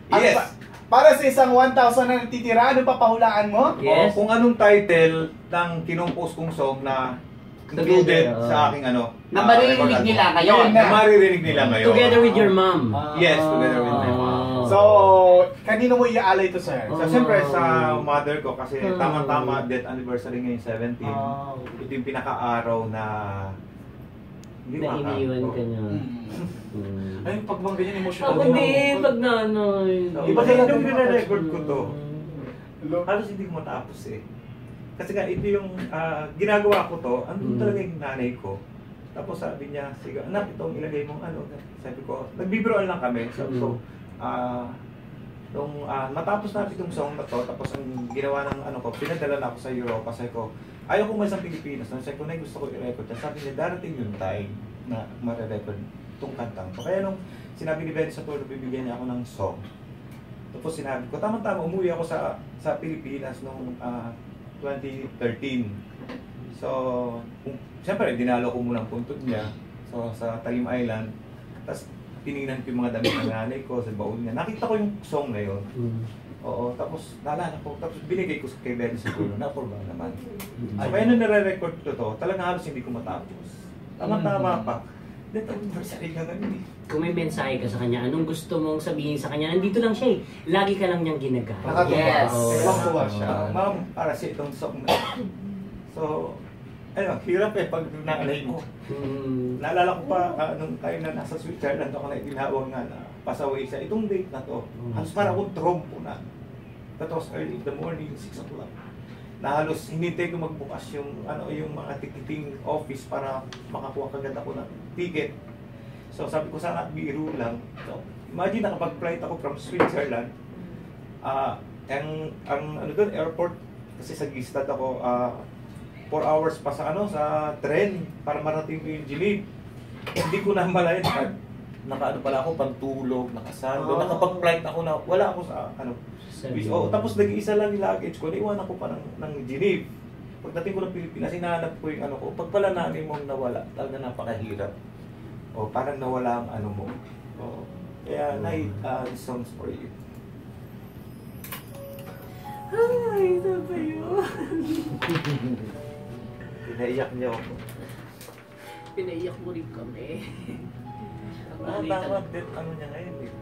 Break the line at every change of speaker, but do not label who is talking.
Yes.
Para sa isang 1,000 na natitira, ano papahulaan mo?
Yes. Kung anong title ng kinompose kong song na included sa aking ano.
Na maririnig nila ngayon.
Na maririnig nila ngayon.
Together with your mom.
Yes, together with my mom.
So, kanino mo iaalay to, sir?
So, siyempre sa mother ko kasi tama-tama death anniversary ngayon 17. Ito yung pinaka-araw na
na iniwan ka niya.
Ay, pag bang ganyan emotional.
Ako din, pag nanay.
Iba kaya nung nire-record ko to, halos hindi ko matapos eh. Kasi nga, ito yung ginagawa ko to, andun talaga yung nanay ko. Tapos sabi niya, sige anak, itong ilagay mong ano. Sabi ko, nagbibiroan lang kami. So, nung matapos natin itong song na to, tapos ang ginawa ng ano ko, pinadala na ako sa Europa. Sabi ko, ayaw ko man sa Pilipinas. Sabi ko, gusto ko i-record. Sabi niya, darating yung time na mare-record itong kantang to. Kaya nung sinabi ni Ben sa tour, bibigyan niya ako ng song. Tapos sinabi ko, tama-tama, umuwi ako sa Pilipinas noong 2013. So, siyempre, dinalo ko muna ang puntod niya sa Talim Island. Tapos, tinignan ko yung mga damit ng nanay ko sa baon niya. Nakita ko yung song na yun. Oo, tapos naalala ko, tapos binigay ko kay Ben siguro, na-approve naman. So, kaya nung nare-record ko to, talagang halos hindi ko matapos. Tama-tama pa. Dito, anniversary ka ngayon eh.
Kung may mensahe ka sa kanya, anong gusto mong sabihin sa kanya? Nandito lang siya eh. Lagi ka lang niyang ginagamit.
Nakatuwa. Nakatuwa siya.
Ma'am, para sa itong song na. So, ayun, hirap eh pag naalay mo. Naalala ko pa, nung time na nasa Switzerland ako na itinawag nga na pasaway sa itong date na to. Halos para akong trompo na. That was early in the morning, 6 o'clock. Na halos hinintay ko magbukas yung yung mga ticketing office para makakuha kagad ako ng ticket. So sabi ko sana biro lang. So imagine nakapag-flight ako from Switzerland. Ang ano doon, airport kasi sa Gstaad ako 4 hours pa sa sa tren para marating ko yung Geneva. Hindi ko na malayan naka pala ako pantulog, nakasando, nakapag-flight ako na wala ako sa tapos nag-iisa lang yung luggage ko, naiwan ako pa ng Geneva. Pagdating ko ng Pilipinas, hinahanap ko yung ko. Pag pala namin mong nawala, talaga napakahirap. Parang nawala ang mo. Kaya this song's for you.
Ay, ito ba yun?
Pinaiyak niyo ako.
Pinaiyak mo rin kami.
Tama din, niya ngayon eh.